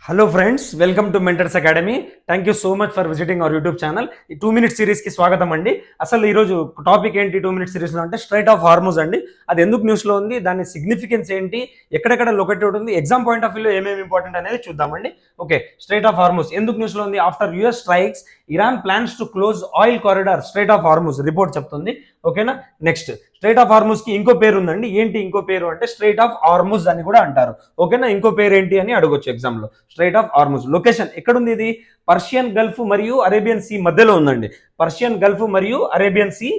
Hello friends, welcome to Mentors Academy. Thank you so much for visiting our YouTube channel. ఈ 2 minute series కి స్వాగతం అండి. అసలు ఈ రోజు టాపిక్ ఏంటి 2 minute series లో అంటే స్ట్రైట్ ఆఫ్ హార్మూజ్ అండి. అది ఎందుకు న్యూస్ లో ఉంది, దాని సిగ్నిఫికెన్స్ ఏంటి, ఎక్కడెక్కడ లొకేటెడ్ ఉంది, ఎగ్జామ్ పాయింట్ ఆఫ్ వ్యూలో ఏమేమి ఇంపార్టెంట్ అనేది చూద్దామండి. ఓకే, స్ట్రైట్ ఆఫ్ హార్మూజ్ ఎందుకు న్యూస్ లో ఉంది? After US strikes Iran plans to close oil corridor straight of Hormuz report చెప్తుంది. ఓకేనా, నెక్స్ట్ స్ట్రైట్ ఆఫ్ హార్మూజ్ కి ఇంకో పేరు ఉందండి. ఏంటి ఇంకో పేరు అంటే స్ట్రైట్ ఆఫ్ హార్మూజ్ అని కూడా అంటారు. ఓకేనా, ఇంకో పేరు ఏంటి అని అడగొచ్చు ఎగ్జామ్ లో. స్ట్రైట్ ఆఫ్ హార్మూజ్ లొకేషన్ ఎక్కడుంది? ఇది పర్షియన్ గల్ఫ్ మరియు అరేబియన్ సీ మధ్యలో ఉందండి. పర్షియన్ గల్ఫ్ మరియు అరేబియన్ సీ,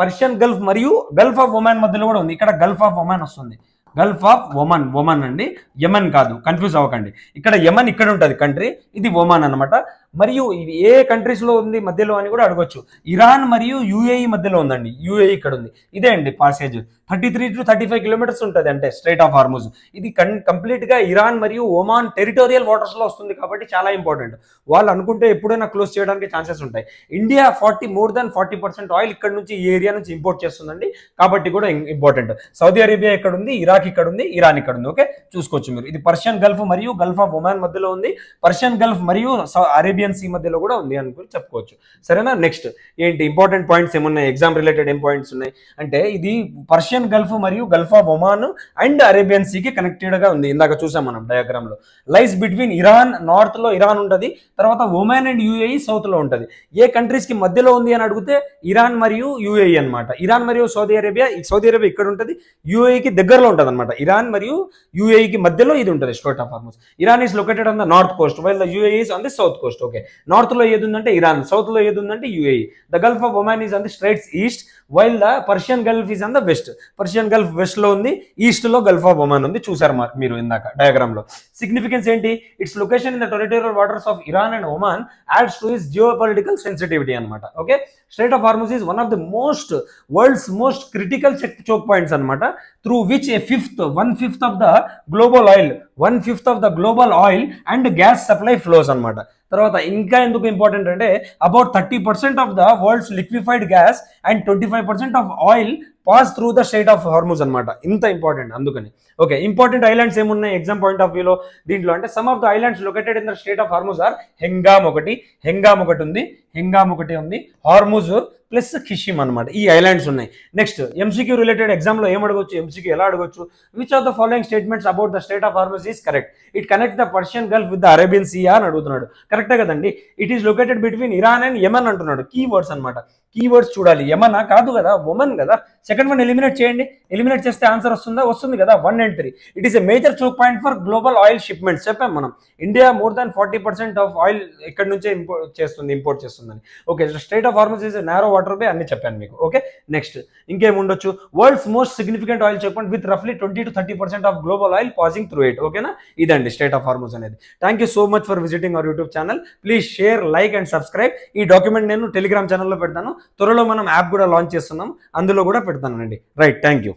పర్షియన్ గల్ఫ్ మరియు గల్ఫ్ ఆఫ్ ఒమాన్ మధ్యలో కూడా ఉంది. ఇక్కడ గల్ఫ్ ఆఫ్ ఒమాన్ వస్తుంది. గల్ఫ్ ఆఫ్ ఒమన్, ఒమన్ అండి, యమన్ కాదు, కన్ఫ్యూజ్ అవ్వకండి. ఇక్కడ యమన్ ఇక్కడ ఉంటుంది కంట్రీ, ఇది ఒమాన్ అనమాట. మరియు ఇది ఏ కంట్రీస్ లో ఉంది మధ్యలో అని కూడా అడగొచ్చు. ఇరాన్ మరియు యుఏఈ మధ్యలో ఉందండి. యుఏఈ ఇక్కడ ఉంది. ఇదే అండి పాసేజ్ 33 to 35 కిలోమీటర్స్ ఉంటుంది అంటే స్ట్రైట్ ఆఫ్ హార్మూజ్. ఇది కంప్లీట్ గా ఇరాన్ మరియు ఒమాన్ టెరిటోరియల్ వాటర్స్ లో వస్తుంది కాబట్టి చాలా ఇంపార్టెంట్. వాళ్ళు అనుకుంటే ఎప్పుడైనా క్లోజ్ చేయడానికి ఛాన్సెస్ ఉంటాయి. ఇండియా మోర్ దాన్ 40% ఆయిల్ ఇక్కడ నుంచి ఈ ఏరియా నుంచి ఇంపోర్ట్ చేస్తుందండి, కాబట్టి కూడా ఇంపార్టెంట్. సౌదీ అరేబియా ఇక్కడ ఉంది, ఇరాక్ ఇక్కడ ఉంది, ఇరాన్ ఇక్కడ ఉంది. ఓకే, చూసుకోవచ్చు మీరు. ఇది పర్షియన్ గల్ఫ్ మరియు గల్ఫ్ ఆఫ్ ఒమాన్ మధ్యలో ఉంది. పర్షియన్ గల్ఫ్ మరియు అరేబియన్ సీ మధ్యలో కూడా ఉంది అనుకుని చెప్పుకోవచ్చు. సరేనా, నెక్స్ట్ ఏంటి ఇంపార్టెంట్ పాయింట్స్ ఏమున్నాయి, ఎగ్జామ్ రిలేటెడ్ ఏం పాయింట్స్ ఉన్నాయి అంటే ఇది పర్షియన్ గల్ఫ్ మరియు Gulf of Oman and Arabian సీకి కనెక్టెడ్ గా ఉంది. ఇందాక చూసాం మనం డయాగ్రామ్ లో. లైస్ బిట్వీన్ ఇరాన్, నార్త్ లో ఇరాన్ ఉంటుంది, తర్వాత ఒమాన్ అండ్ యుఏఈ సౌత్ లో ఉంటుంది. ఏ కంట్రీస్ కి మధ్యలో ఉంది అని అడిగితే ఇరాన్ మరియు యుఏఈ అనమాట. ఇరాన్ మరియు సౌదీ అరేబియా ఇక్కడ ఉంటుంది, యుఏఈకి దగ్గరలో ఉంటుంది అనమాట. ఇరాన్ మరియు యుఏఈకి మధ్యలో ఇది ఉంటుంది straight of Hormuz. Iran is located on the north Coast while the UAE is on the south Coast. Okay, north లో ఏది ఉందంటే ఇరాన్, సౌత్ లో ఏది ఉందంటే UAE. The Gulf of Oman is on the Strides east while the Persian Gulf is on the west. Persian Gulf west లో ఉంది, east లో Gulf of Oman ఉంది. చూసారు మీరు ఇందాక డయాగ్రామ్ లో. సిగ్నిఫికెన్స్ ఏంటి? Its location in the territorial waters of Iran and Oman adds to its geopolitical sensitivity అనమాట. Okay, straight of Hormuz is one of the world's most critical choke points అనమాట, through which one fifth of the global oil and gas supply flows అనమాట. తర్వాత ఇంకా ఎందుకు important అంటే about 30% of the world's liquefied gas and 25% of oil pass through the strait of Hormuz అనమాట. ఇంత important అందుకని. Okay, important islands ఏమున్నాయి exam point of వ్యూలో దీంట్లో అంటే some of the islands located in the strait of Hormuz are Hengam ఒకటి ఉంది, Hormuz plus ఖిషిమ్ అనమాట. ఈ ఐలాండ్స్ ఉన్నాయి. నెక్స్ట్ ఎంసీక్యూ రిలేటెడ్ ఎగ్జామ్ లో ఏం అడగొచ్చు, ఎంసీక్యూ ఎలా అడగొచ్చు? Which of the following statements about the strait of Hormuz is correct? It connect the Persian Gulf with the Arabian sea అని అడుగుతున్నాడు. కరెక్టే కదండి. It is located between Iran and Yemen అంటున్నాడు. కీవర్డ్స్ అనమాట. కీవర్డ్స్ చూడాలి. యమనా కాదు కదా, ఒమన్ కదా. సెకండ్ వన్ ఎలిమినేట్ చేయండి. ఎలిమినేట్ చేస్తే ఆన్సర్ వస్తుంది కదా, 1 and 3. It is a major choke point for global oil shipments. చెప్పాం మనం, India more than 40% of oil ఇక్కడ నుంచే ఇంపోర్ట్ చేస్తుందని. Okay, straight of Hormuz is narrow water way అన్ని చెప్పాను మీకు. ఓకే, నెక్స్ట్ ఇంకేం ఉండొచ్చు? World's most significant oil check point with రఫ్లీ 20 to 30% of global oil passing through it. ఓకేనా, ఇదండి స్ట్రైట్ ఆఫ్ హార్మూజ్ అనేది. Thank you so much for visiting our YouTube channel. Please share, like and subscribe. ఈ document నేను Telegram ఛానల్లో పెడతాను. త్వరలో మనం యాప్ కూడా లాంచ్ చేస్తున్నాం, అందులో కూడా పెడతానండి. Right, thank you.